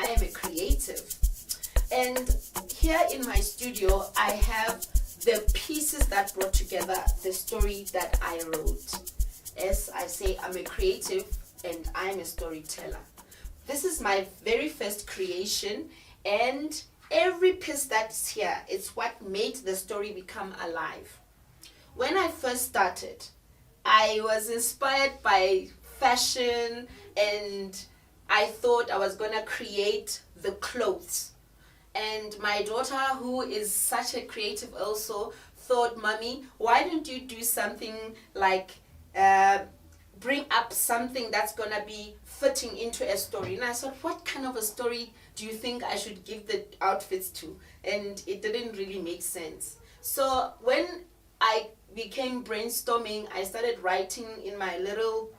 I am a creative. And here in my studio, I have the pieces that brought together the story that I wrote. As I say, I'm a creative and I'm a storyteller. This is my very first creation, and every piece that's here, it's what made the story become alive. When I first started, I was inspired by fashion, and I thought I was gonna create the clothes. And my daughter, who is such a creative also, thought, Mommy, why don't you do something like bring up something that's gonna be fitting into a story? And I thought, what kind of a story do you think I should give the outfits to? And it didn't really make sense. So when I became brainstorming, I started writing in my little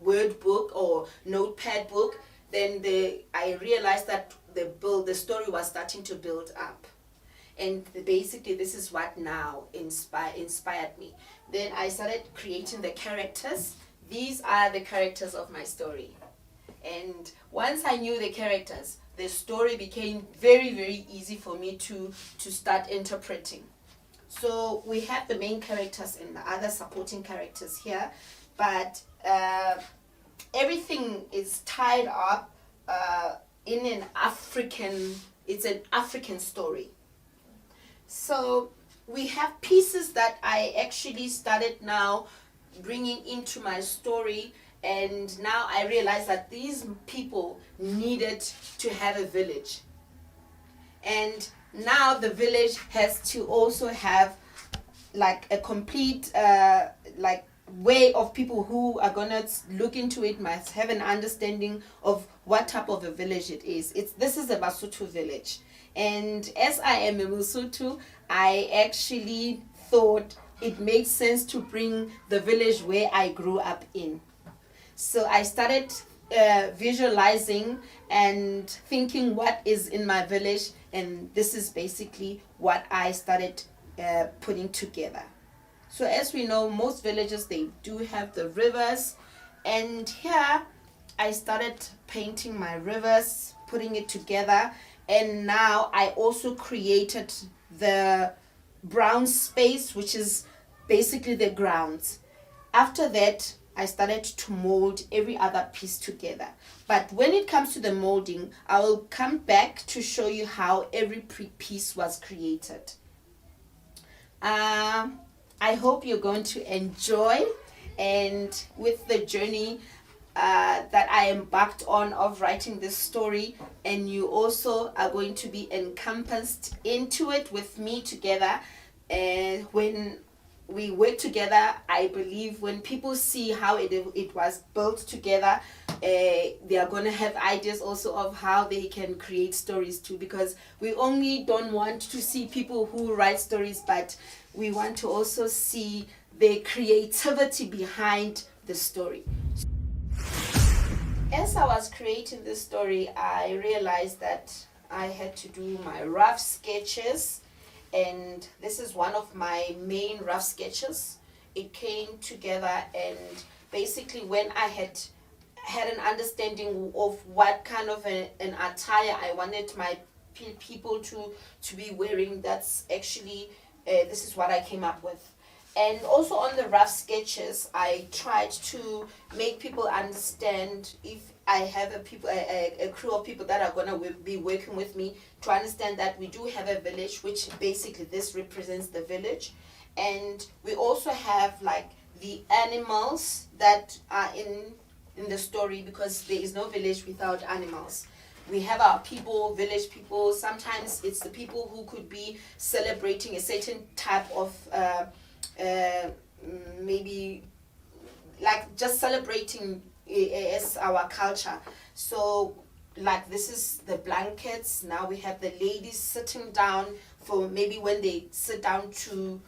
word book or notepad book. Then I realized that the story was starting to build up. And basically this is what now inspired me. Then I started creating the characters. These are the characters of my story. And once I knew the characters, the story became very, very easy for me to start interpreting. So we have the main characters and the other supporting characters here, but everything is tied up in it's an African story. So we have pieces that I actually started now bringing into my story, and now I realize that these people needed to have a village. And now the village has to also have like a complete like way of people who are gonna look into it, must have an understanding of what type of a village it is. This is a Basotho village, and as I am a Basotho, I actually thought it made sense to bring the village where I grew up in. So I started visualizing and thinking what is in my village, and this is basically what I started putting together. So as we know, most villages, they do have the rivers, and here I started painting my rivers, putting it together, and now I also created the brown space, which is basically the grounds. After that, I started to mold every other piece together. But when it comes to the molding, I will come back to show you how every piece was created. I hope you're going to enjoy, and with the journey that I embarked on of writing this story, and you also are going to be encompassed into it with me together. And when we work together, I believe when people see how it was built together, they are going to have ideas also of how they can create stories too, because we only don't want to see people who write stories, but we want to also see the creativity behind the story. As I was creating this story, I realized that I had to do my rough sketches, and this is one of my main rough sketches. It came together, and basically when I had an understanding of what kind of an attire I wanted my people to be wearing, that's actually this is what I came up with. And also on the rough sketches, I tried to make people understand, if I have a crew of people that are going to be working with me, to understand that we do have a village, which basically this represents the village. And we also have like the animals that are in the story, because there is no village without animals. We have our people, village people. Sometimes it's the people who could be celebrating a certain type of maybe like just celebrating as our culture. So like this is the blankets. Now we have the ladies sitting down for maybe when they sit down to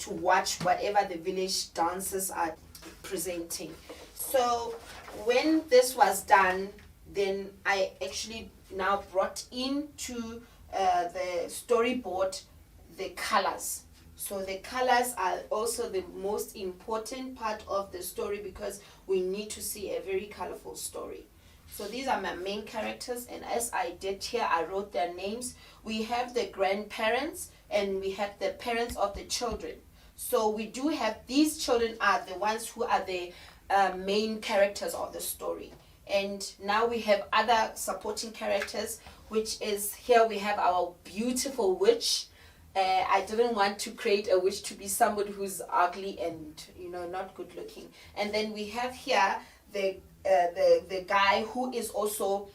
watch whatever the village dances are presenting. So when this was done, then I actually now brought into the storyboard the colors. So the colors are also the most important part of the story, because we need to see a very colorful story. So these are my main characters, and as I did here, I wrote their names. We have the grandparents and we have the parents of the children. So we do have, these children are the ones who are the main characters of the story. And now we have other supporting characters, which is, here we have our beautiful witch. I didn't want to create a witch to be somebody who's ugly and, you know, not good looking. And then we have here the guy who is also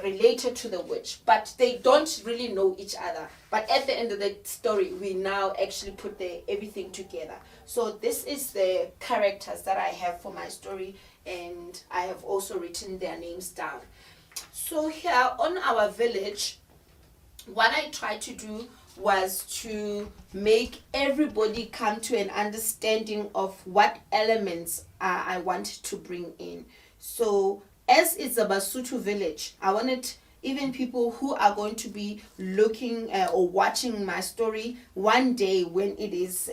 related to the witch, but they don't really know each other. But at the end of the story, we now actually put everything together. So this is the characters that I have for my story, and I have also written their names down. So here on our village, what I tried to do was to make everybody come to an understanding of what elements I wanted to bring in. So as it's a Basotho village, I wanted even people who are going to be looking or watching my story one day when it is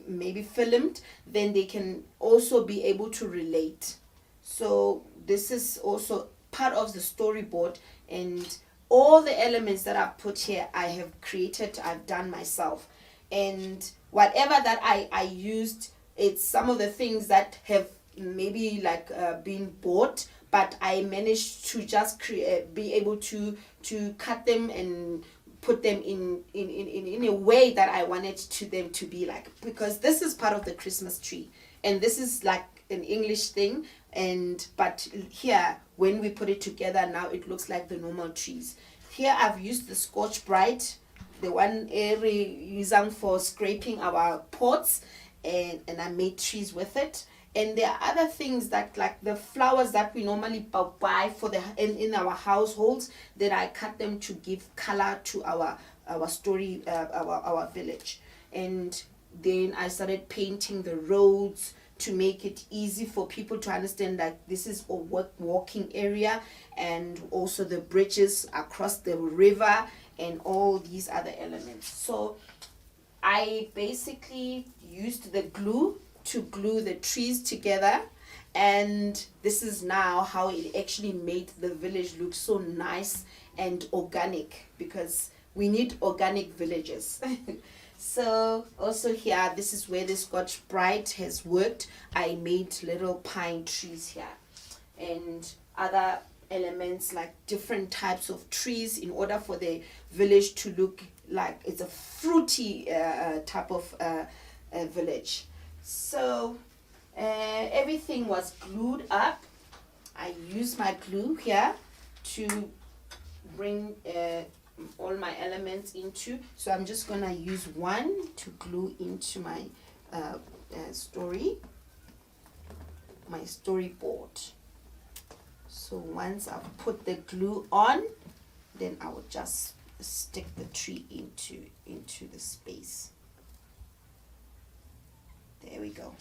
maybe filmed, then they can also be able to relate. So this is also part of the storyboard, and all the elements that I've put here, I have created, I've done myself. And whatever that I used, it's some of the things that have maybe like been bought, but I managed to just be able to cut them and put them in a way that I wanted them to be like, because this is part of the Christmas tree, and this is like an English thing, but here when we put it together, now it looks like the normal trees. Here I've used the Scotch Brite, the one using for scraping our pots, and I made trees with it. And there are other things that, like the flowers that we normally buy for in our households, that I cut them to give color to our story, our village. And then I started painting the roads to make it easy for people to understand that this is a walking area, and also the bridges across the river and all these other elements. So I basically used the glue to glue the trees together, and this is now how it actually made the village look so nice and organic, because we need organic villages. So also here, this is where the Scotch Brite has worked. I made little pine trees here and other elements like different types of trees in order for the village to look like it's a fruity type of village. So everything was glued up. I used my glue here to bring all my elements into. So I'm just gonna use one to glue into my storyboard. So once I've put the glue on, then I will just stick the tree into the space. There we go.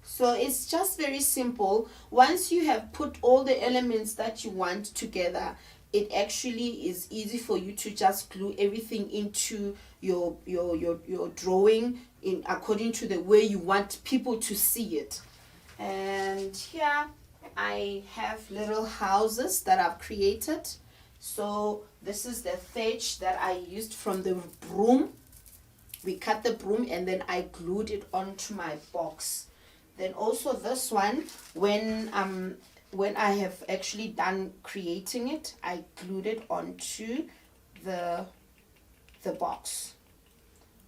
So it's just very simple. Once you have put all the elements that you want together, it actually is easy for you to just glue everything into your drawing in according to the way you want people to see it. And here I have little houses that I've created. So this is the thatch that I used from the broom. We cut the broom and then I glued it onto my box. Then also this one, when I have actually done creating it, I glued it onto the box.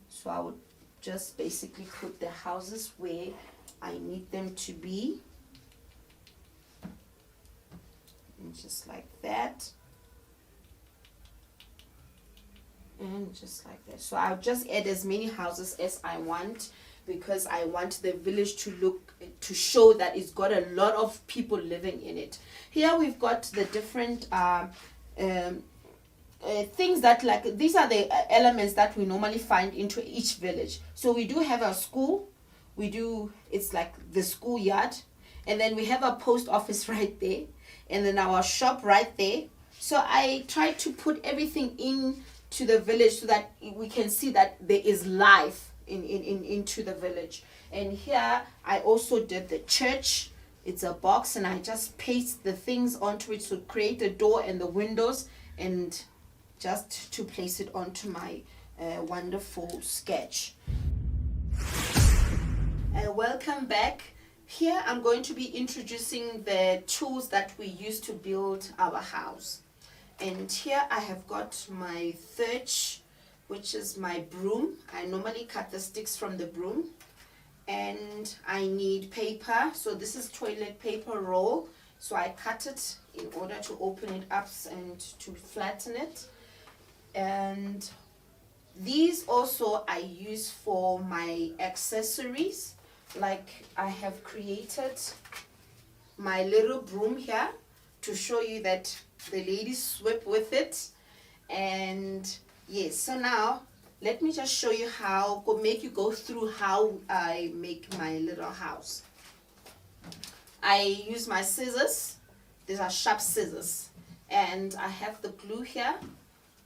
So I would just basically put the houses where I need them to be, and just like that, and just like that. So I'll just add as many houses as I want, because I want the village to show that it's got a lot of people living in it. Here we've got the different things that, like, these are the elements that we normally find into each village. So we do have a school, it's like the schoolyard, and then we have a post office right there, and then our shop right there. So I try to put everything into the village so that we can see that there is life into the village. And here I also did the church It's a box, and I just paste the things onto it to create the door and the windows, and just to place it onto my wonderful sketch. Welcome back. Here I'm going to be introducing the tools that we use to build our house. And here I have got my thirch, which is my broom. I normally cut the sticks from the broom. And I need paper, so this is toilet paper roll, so I cut it in order to open it up and to flatten it. And these also I use for my accessories, like I have created my little broom here to show you that the ladies sweep with it. And yes, so now let me just show you how, make you go through how I make my little house. I use my scissors. These are sharp scissors. And I have the glue here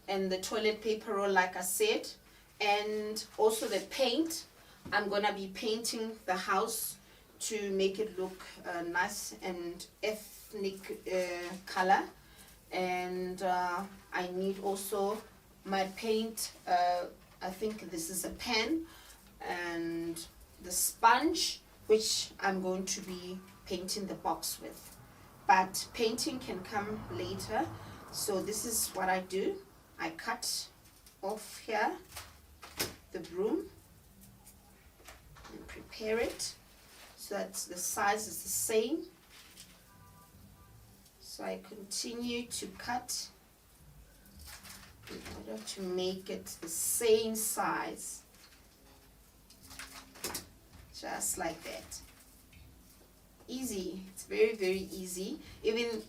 and the toilet paper roll, like I said. And also the paint. I'm going to be painting the house to make it look nice and ethnic color. And I need also my paint. I think this is a pen, and the sponge, which I'm going to be painting the box with. But painting can come later. So this is what I do. I cut off here the broom and prepare it so that the size is the same. So I continue to cut in order to make it the same size, just like that. Easy. It's very, very easy. Even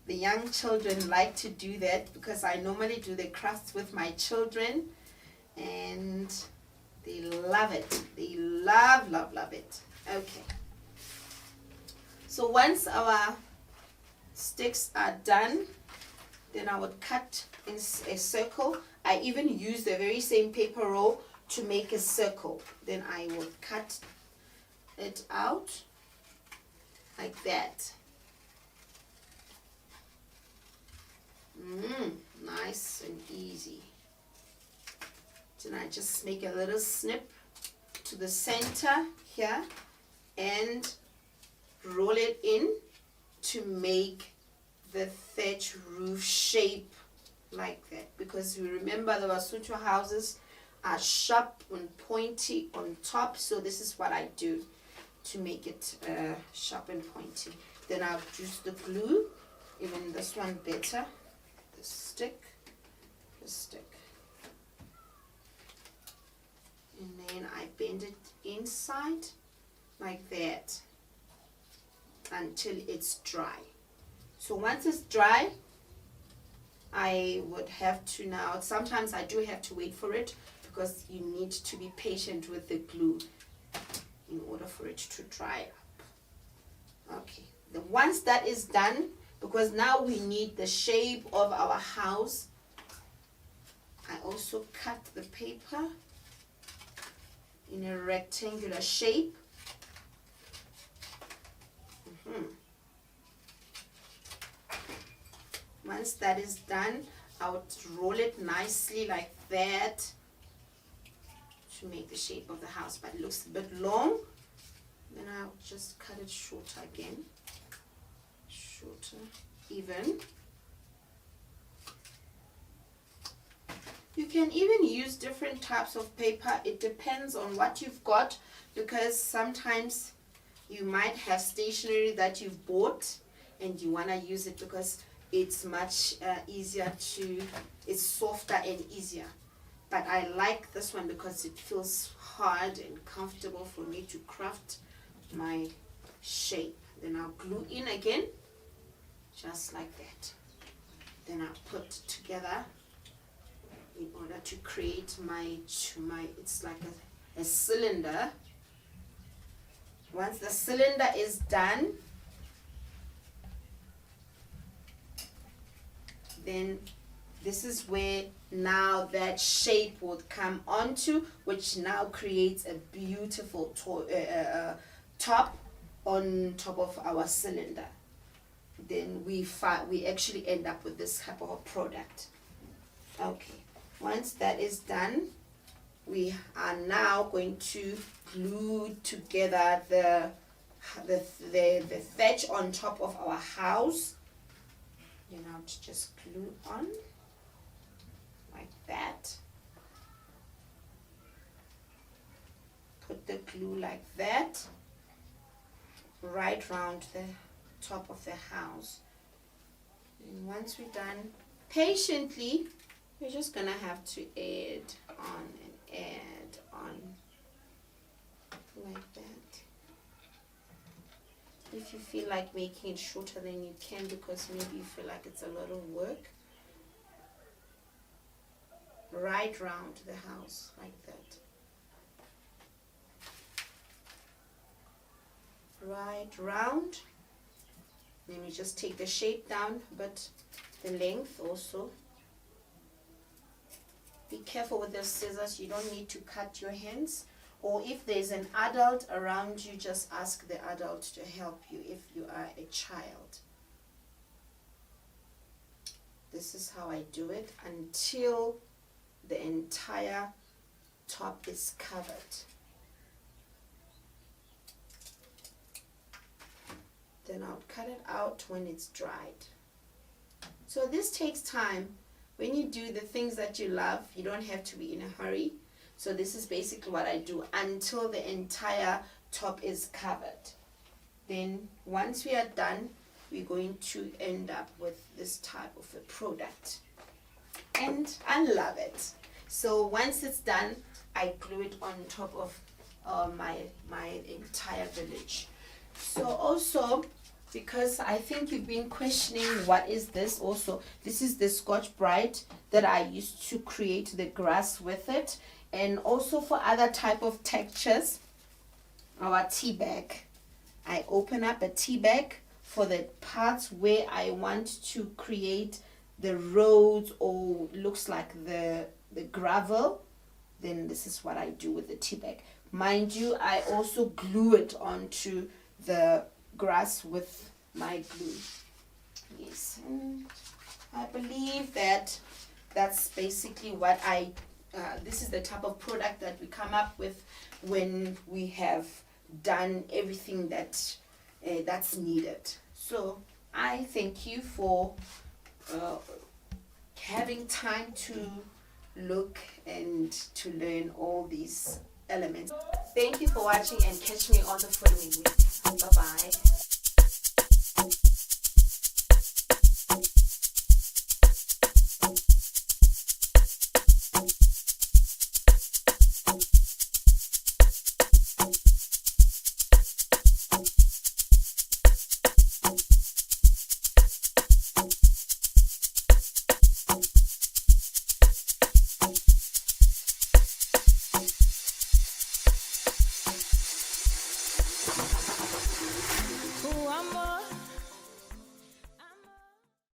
the young children like to do that, because I normally do the crafts with my children, and they love it. They love, love, love it. Okay, so once our sticks are done, then I would cut in a circle. I even use the very same paper roll to make a circle. Then I would cut it out like that. Nice and easy. Then I just make a little snip to the center here and roll it in to make the thatch roof shape like that, because we remember the Basotho houses are sharp and pointy on top, so this is what I do to make it sharp and pointy. Then I'll use the glue, even this one better, the stick, and then I bend it inside like that until it's dry. So once it's dry, I would have to now, sometimes I do have to wait for it, because you need to be patient with the glue in order for it to dry up. Okay, once that is done, because now we need the shape of our house, I also cut the paper in a rectangular shape. Once that is done, I would roll it nicely like that to make the shape of the house, but it looks a bit long. Then I'll just cut it shorter again, shorter, even. You can even use different types of paper. It depends on what you've got, because sometimes you might have stationery that you've bought and you want to use it because it's much easier to, it's softer and easier. But I like this one because it feels hard and comfortable for me to craft my shape. Then I'll glue in again, just like that. Then I'll put together in order to create my it's like a cylinder. Once the cylinder is done, then this is where now that shape would come onto, which now creates a beautiful top on top of our cylinder, then we actually end up with this type of a product. Okay, once that is done, we are now going to glue together the thatch on top of our house. You know, to just glue on like that. Put the glue like that right round the top of the house. And once we're done, patiently, we're just gonna have to add on like that. If you feel like making it shorter, then you can, because maybe you feel like it's a lot of work. Right round the house like that. Right round. Let me just take the shape down, but the length also. Be careful with the scissors. You don't need to cut your hands. Or if there's an adult around you, just ask the adult to help you if you are a child. This is how I do it until the entire top is covered. Then I'll cut it out when it's dried. So this takes time. When you do the things that you love, you don't have to be in a hurry. So this is basically what I do until the entire top is covered. Then once we are done, we're going to end up with this type of a product. And I love it. So once it's done, I glue it on top of my entire village. So also, because I think you've been questioning what is this also, this is the Scotch Brite that I used to create the grass with it. And also for other type of textures, our tea bag. I open up a tea bag for the parts where I want to create the roads or looks like the gravel. Then this is what I do with the tea bag. Mind you, I also glue it onto the grass with my glue. Yes, and I believe that that's basically what this is the type of product that we come up with when we have done everything that's needed. So I thank you for having time to look and to learn all these elements. Thank you for watching, and catch me on the following week. Bye-bye. Who I'm